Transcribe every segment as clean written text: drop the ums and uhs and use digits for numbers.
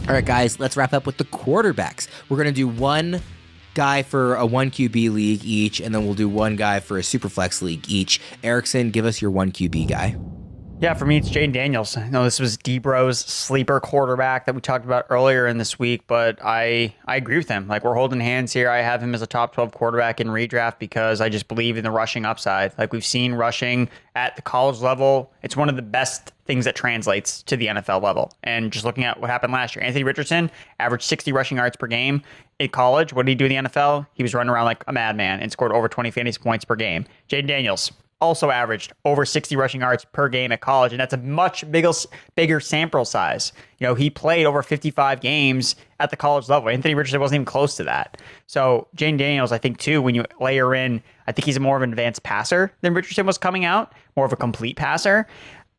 All right, guys, let's wrap up with the quarterbacks. We're going to do one guy for a 1 QB league each, and then we'll do one guy for a Superflex league each. Erickson, give us your 1 QB guy. Yeah, for me, it's Jayden Daniels. I know this was D-Bro's sleeper quarterback that we talked about earlier in this week, but I agree with him. Like, we're holding hands here. I have him as a top 12 quarterback in redraft because I just believe in the rushing upside. Like, we've seen rushing at the college level. It's one of the best things that translates to the NFL level. And just looking at what happened last year, Anthony Richardson averaged 60 rushing yards per game in college. What did he do in the NFL? He was running around like a madman and scored over 20 fantasy points per game. Jayden Daniels also averaged over 60 rushing yards per game at college, and that's a much bigger sample size. You know, he played over 55 games at the college level. Anthony Richardson wasn't even close to that. So Jayden Daniels, I think, too, when you layer in, I think he's more of an advanced passer than Richardson was coming out, more of a complete passer.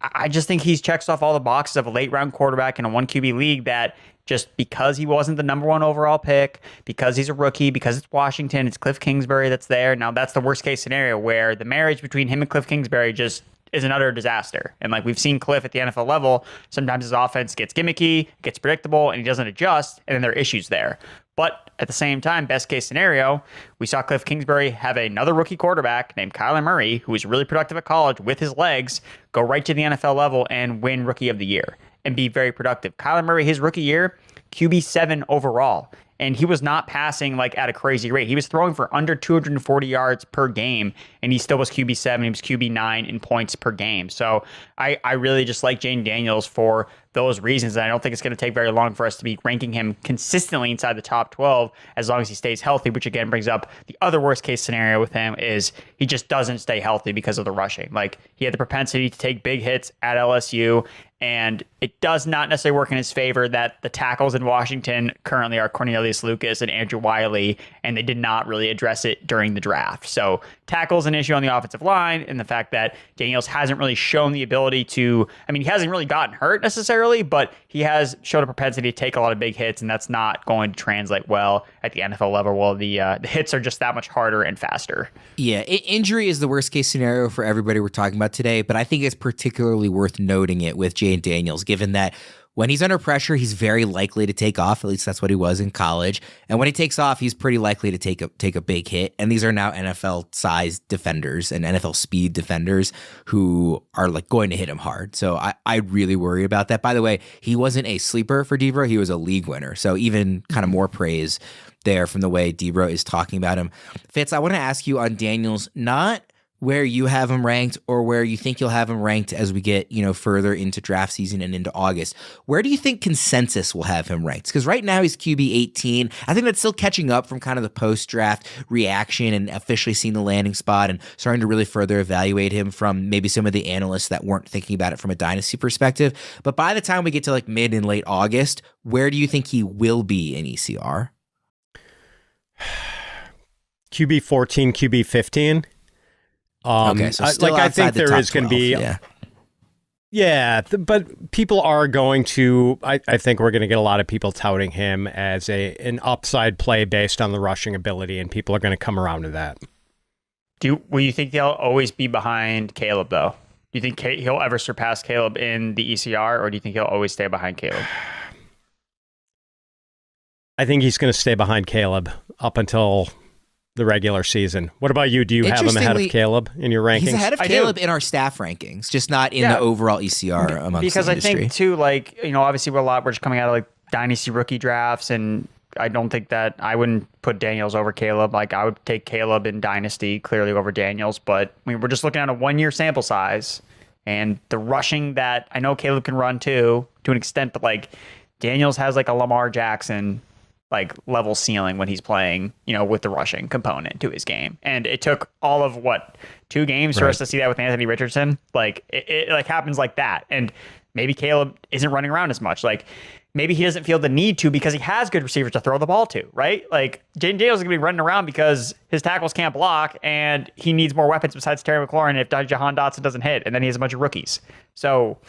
I just think he checks off all the boxes of a late-round quarterback in a 1 QB league that just because he wasn't the number 1 overall pick, because he's a rookie, because it's Washington, it's Cliff Kingsbury that's there. Now, that's the worst-case scenario where the marriage between him and Cliff Kingsbury just is an utter disaster. And like we've seen Cliff at the NFL level, sometimes his offense gets gimmicky, gets predictable, and he doesn't adjust, and then there are issues there. But at the same time, best case scenario, we saw Cliff Kingsbury have another rookie quarterback named Kyler Murray, who was really productive at college with his legs, go right to the NFL level and win Rookie of the Year and be very productive. Kyler Murray, his rookie year, QB7 overall. And he was not passing like at a crazy rate. He was throwing for under 240 yards per game, and he still was QB7. He was QB9 in points per game. So I really just like Jayden Daniels for those reasons. And I don't think it's going to take very long for us to be ranking him consistently inside the top 12 as long as he stays healthy, which again brings up the other worst case scenario with him is he just doesn't stay healthy because of the rushing. Like he had the propensity to take big hits at LSU, and it does not necessarily work in his favor that the tackles in Washington currently are Cornelius Lucas and Andrew Wiley, and they did not really address it during the draft. So tackle's an issue on the offensive line, and the fact that Daniels hasn't really shown the ability to, I mean, he hasn't really gotten hurt necessarily, but he has showed a propensity to take a lot of big hits, and that's not going to translate well at the NFL level. Well, the hits are just that much harder and faster. Yeah, injury is the worst case scenario for everybody we're talking about today, but I think it's particularly worth noting it with Jayden Daniels, given that when he's under pressure, he's very likely to take off. At least that's what he was in college. And when he takes off, he's pretty likely to take a big hit. And these are now NFL-sized defenders and NFL-speed defenders who are like going to hit him hard. So I really worry about that. By the way, he wasn't a sleeper for D-Bro. He was a league winner. So even kind of more praise there from the way D-Bro is talking about him. Fitz, I want to ask you on Daniels, not where you have him ranked or where you think you'll have him ranked as we get, further into draft season and into August. Where do you think consensus will have him ranked? Because right now he's QB 18. I think that's still catching up from kind of the post-draft reaction and officially seeing the landing spot and starting to really further evaluate him from maybe some of the analysts that weren't thinking about it from a dynasty perspective. But by the time we get to like mid and late August, where do you think he will be in ECR? QB 14, QB 15. Okay, so still I think there is going to be, but people are going to. I think we're going to get a lot of people touting him as an upside play based on the rushing ability, and people are going to come around to that. Will you think they'll always be behind Caleb though? Do you think he'll ever surpass Caleb in the ECR, or do you think he'll always stay behind Caleb? I think he's going to stay behind Caleb up until the regular season. What about you? Do you have him ahead of Caleb in your rankings? He's ahead of Caleb in our staff rankings, just not in the overall ECR amongst because the industry. I think too, obviously we're just coming out of like dynasty rookie drafts, and I don't think that I wouldn't put Daniels over Caleb. Like I would take Caleb in dynasty clearly over Daniels, but I mean we're just looking at a 1 year sample size, and the rushing that I know Caleb can run too to an extent, but like Daniels has like a Lamar Jackson like level ceiling when he's playing, with the rushing component to his game. And it took all of 2 games for us to see that with Anthony Richardson. Like it like happens like that. And maybe Caleb isn't running around as much. Like maybe he doesn't feel the need to because he has good receivers to throw the ball to, right? Like Jayden Daniels is going to be running around because his tackles can't block and he needs more weapons besides Terry McLaurin if Jahan Dotson doesn't hit, and then he has a bunch of rookies. So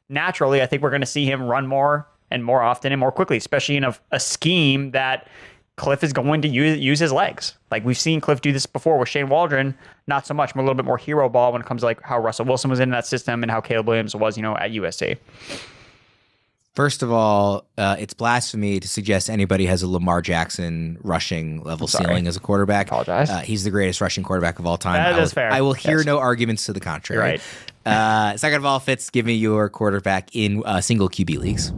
naturally, I think we're going to see him run more and more often and more quickly, especially in a scheme that Cliff is going to use his legs. Like we've seen Cliff do this before with Shane Waldron, not so much, but a little bit more hero ball when it comes to like how Russell Wilson was in that system and how Caleb Williams was, at USC. First of all, it's blasphemy to suggest anybody has a Lamar Jackson rushing level ceiling as a quarterback. Apologize. He's the greatest rushing quarterback of all time. That is fair. I will hear no arguments to the contrary. Right. Second of all, Fitz, give me your quarterback in single QB leagues.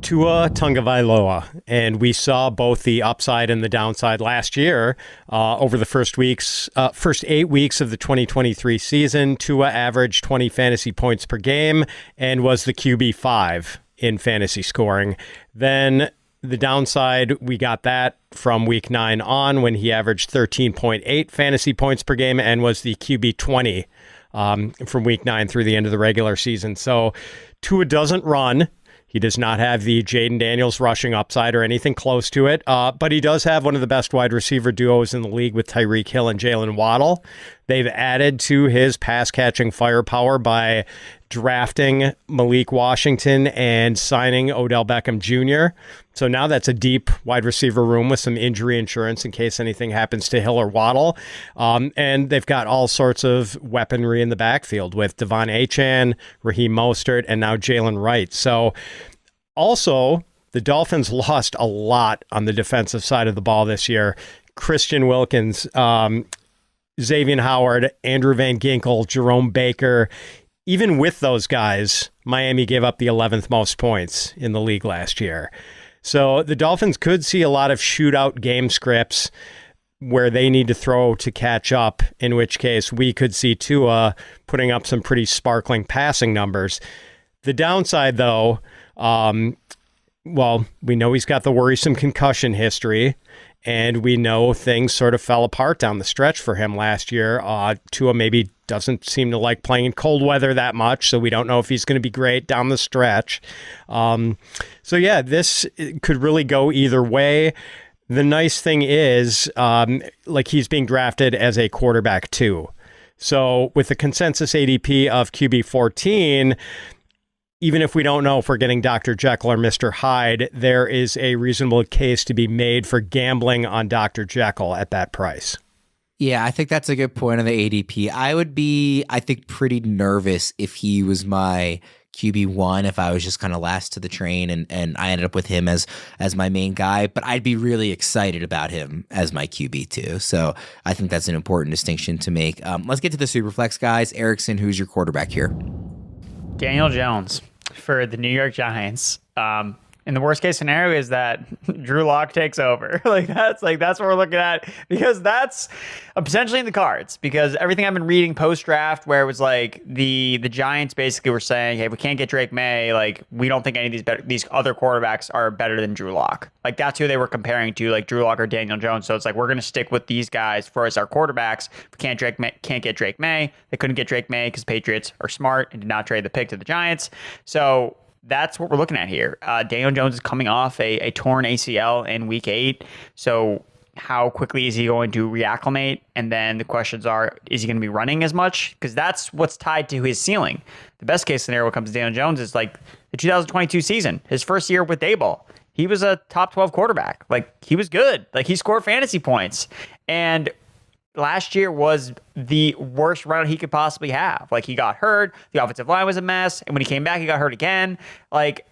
Tua Tagovailoa, and we saw both the upside and the downside last year over the first 8 weeks of the 2023 season. Tua averaged 20 fantasy points per game and was the QB5 in fantasy scoring. Then the downside, we got that from week 9 on when he averaged 13.8 fantasy points per game and was the QB20 from week 9 through the end of the regular season. So Tua doesn't run. He does not have the Jayden Daniels rushing upside or anything close to it, but he does have one of the best wide receiver duos in the league with Tyreek Hill and Jalen Waddle. They've added to his pass-catching firepower by drafting Malik Washington and signing Odell Beckham Jr. So now that's a deep wide receiver room with some injury insurance in case anything happens to Hill or Waddle. And they've got all sorts of weaponry in the backfield with Devon Achane, Raheem Mostert, and now Jalen Wright. So also, the Dolphins lost a lot on the defensive side of the ball this year. Christian Wilkins, Xavier Howard, Andrew Van Ginkel, Jerome Baker. Even with those guys, Miami gave up the 11th most points in the league last year. So the Dolphins could see a lot of shootout game scripts where they need to throw to catch up, in which case we could see Tua putting up some pretty sparkling passing numbers. The downside, though, well, we know he's got the worrisome concussion history, and we know things sort of fell apart down the stretch for him last year. Tua maybe doesn't seem to like playing in cold weather that much, so we don't know if he's going to be great down the stretch. So yeah, this could really go either way. The nice thing is, like, he's being drafted as a quarterback too. So with the consensus ADP of QB 14, even if we don't know if we're getting Dr. Jekyll or Mr. Hyde, there is a reasonable case to be made for gambling on Dr. Jekyll at that price. Yeah, I think that's a good point on the ADP. I would be, I think, pretty nervous if he was my QB1, if I was just kind of last to the train and I ended up with him as my main guy, but I'd be really excited about him as my QB2. So I think that's an important distinction to make. Let's get to the Superflex guys. Erickson, who's your quarterback here? Daniel Jones for the New York Giants. And the worst case scenario is that Drew Lock takes over. That's what we're looking at, because that's potentially in the cards. Because everything I've been reading post draft, where it was like the Giants basically were saying, hey, if we can't get Drake May, like, we don't think any of these other quarterbacks are better than Drew Lock. Like, that's who they were comparing to, like Drew Lock or Daniel Jones. So it's like, we're going to stick with these guys for as our quarterbacks. If we can't get Drake May. They couldn't get Drake May because Patriots are smart and did not trade the pick to the Giants. So that's what we're looking at here. Daniel Jones is coming off a torn ACL in week 8. So how quickly is he going to reacclimate? And then the questions are, is he going to be running as much? Because that's what's tied to his ceiling. The best case scenario when it comes to Daniel Jones is like the 2022 season, his first year with Daboll. He was a top 12 quarterback. Like, he was good. Like, he scored fantasy points. And last year was the worst run he could possibly have. Like, he got hurt. The offensive line was a mess. And when he came back, he got hurt again. Like,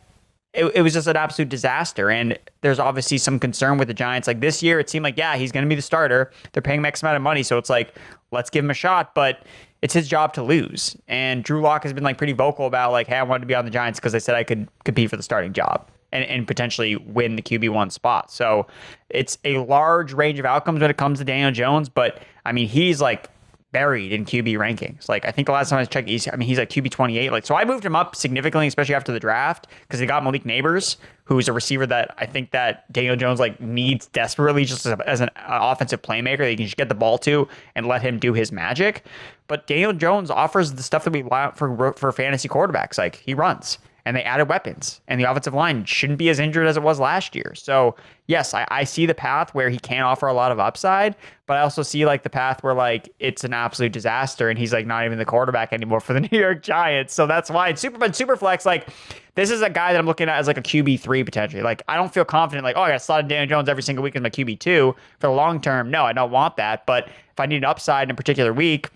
it was just an absolute disaster. And there's obviously some concern with the Giants. Like, this year, it seemed like, yeah, he's going to be the starter. They're paying him X amount of money. So it's like, let's give him a shot. But it's his job to lose. And Drew Lock has been, like, pretty vocal about, like, hey, I wanted to be on the Giants because they said I could compete for the starting job and potentially win the QB1 spot. So it's a large range of outcomes when it comes to Daniel Jones. But, I mean, he's, like, buried in QB rankings. Like, I think the last time I checked, he's like QB 28. Like, so I moved him up significantly, especially after the draft, because they got Malik Neighbors, who's a receiver that I think that Daniel Jones, like, needs desperately just as an offensive playmaker that you can just get the ball to and let him do his magic. But Daniel Jones offers the stuff that we want for fantasy quarterbacks. Like, he runs. And they added weapons, and the offensive line shouldn't be as injured as it was last year. So yes, I see the path where he can offer a lot of upside, but I also see, like, the path where, like, it's an absolute disaster and he's, like, not even the quarterback anymore for the New York Giants. So that's why in Superflex, like, this is a guy that I'm looking at as, like, a QB3 potentially. Like, I don't feel confident, like, oh, I got to slot in Daniel Jones every single week as my QB2 for the long term. No, I don't want that. But if I need an upside in a particular week,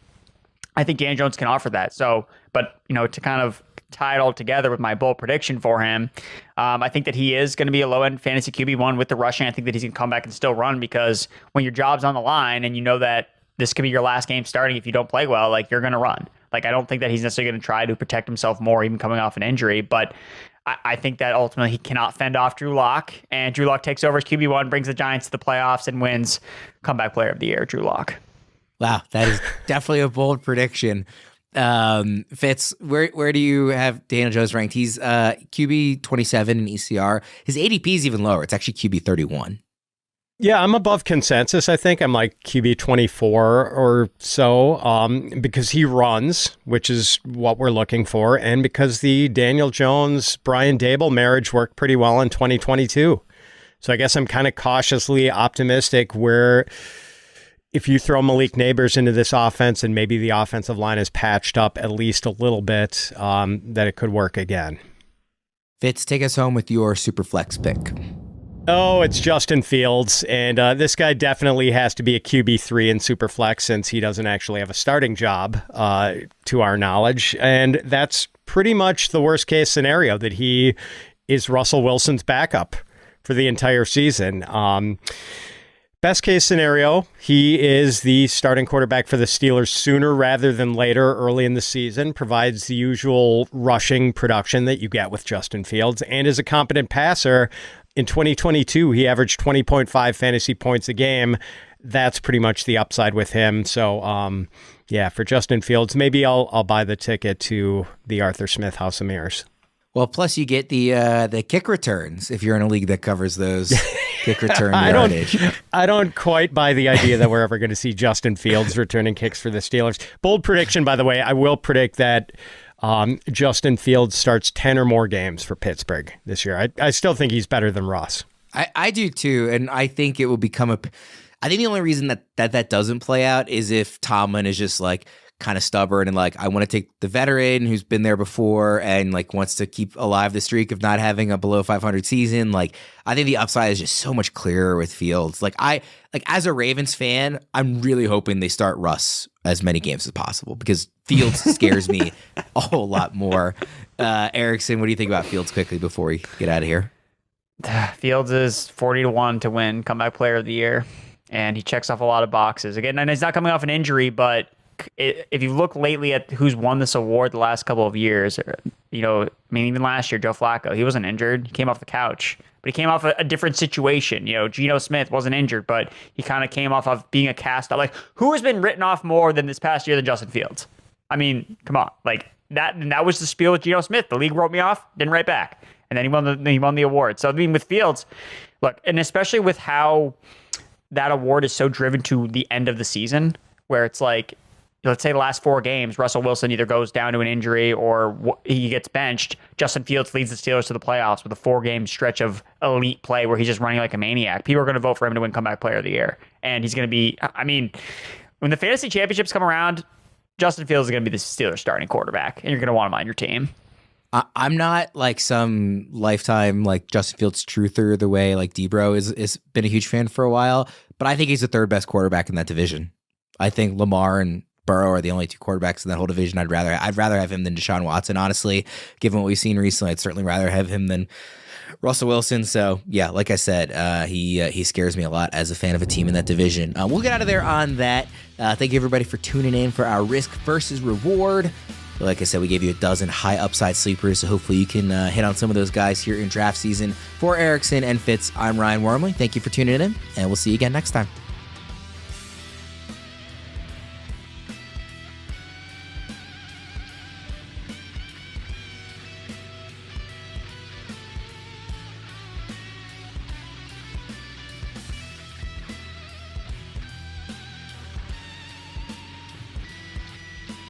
I think Daniel Jones can offer that. So, but, you know, to kind of tie it all together with my bold prediction for him. I think that he is going to be a low-end fantasy QB1 with the rushing. I think that he's going to come back and still run, because when your job's on the line and you know that this could be your last game starting if you don't play well, like, you're going to run. Like, I don't think that he's necessarily going to try to protect himself more, even coming off an injury, but I think that ultimately he cannot fend off Drew Lock, and Drew Lock takes over as QB1, brings the Giants to the playoffs, and wins comeback player of the year, Drew Lock. Wow, that is definitely a bold prediction. Fitz, where do you have Daniel Jones ranked? He's QB 27 in ECR. His ADP is even lower. It's actually QB 31. Yeah, I'm above consensus. I think I'm like QB 24 or so, because he runs, which is what we're looking for, and because the Daniel Jones-Brian Dable marriage worked pretty well in 2022. So I guess I'm kind of cautiously optimistic where if you throw Malik Neighbors into this offense and maybe the offensive line is patched up at least a little bit, that it could work again. Fitz, take us home with your super flex pick. Oh, it's Justin Fields, and this guy definitely has to be a QB3 in Superflex since he doesn't actually have a starting job, to our knowledge, and that's pretty much the worst case scenario, that he is Russell Wilson's backup for the entire season. Best case scenario, he is the starting quarterback for the Steelers sooner rather than later early in the season, provides the usual rushing production that you get with Justin Fields, and is a competent passer. In 2022, he averaged 20.5 fantasy points a game. That's pretty much the upside with him. So, yeah, for Justin Fields, maybe I'll buy the ticket to the Arthur Smith House of Mirrors. Well, plus you get the kick returns if you're in a league that covers those kick return yardage. I don't quite buy the idea that we're ever going to see Justin Fields returning kicks for the Steelers. Bold prediction, by the way, I will predict that Justin Fields starts 10 or more games for Pittsburgh this year. I still think he's better than Ross. I do too, and I think it will become I think the only reason that doesn't play out is if Tomlin is just like kind of stubborn and like, I want to take the veteran who's been there before and like wants to keep alive the streak of not having a below 500 season. Like, I think the upside is just so much clearer with Fields. Like, as a Ravens fan, I'm really hoping they start Russ as many games as possible because Fields scares me a whole lot more. Erickson, what do you think about Fields quickly before we get out of here? Fields is 40-1 to win comeback player of the year, and he checks off a lot of boxes. Again, and he's not coming off an injury, but if you look lately at who's won this award the last couple of years, even last year, Joe Flacco, he wasn't injured. He came off the couch, but he came off a different situation. Geno Smith wasn't injured, but he kind of came off of being a cast out. Like, who has been written off more than this past year than Justin Fields? I mean, come on. Like, that was the spiel with Geno Smith. The league wrote me off, didn't write back. And then he won the award. So, I mean, with Fields, look, and especially with how that award is so driven to the end of the season, where it's like, let's say the last 4 games, Russell Wilson either goes down to an injury or he gets benched. Justin Fields leads the Steelers to the playoffs with a 4-game stretch of elite play where he's just running like a maniac. People are going to vote for him to win comeback player of the year. And he's going to be, I mean, when the fantasy championships come around, Justin Fields is going to be the Steelers starting quarterback, and you're going to want him on your team. I'm not like some lifetime like Justin Fields truther the way like Debro is been a huge fan for a while, but I think he's the third best quarterback in that division. I think Lamar and Burrow are the only 2 quarterbacks in that whole division. I'd rather have him than Deshaun Watson, honestly. Given what we've seen recently, I'd certainly rather have him than Russell Wilson. So yeah, like I said, he scares me a lot as a fan of a team in that division. We'll get out of there on that. Thank you everybody for tuning in for our risk versus reward. Like I said, we gave you a dozen high upside sleepers, so hopefully you can hit on some of those guys here in draft season. For Erickson and Fitz, I'm Ryan Wormeli. Thank you for tuning in, and we'll see you again next time.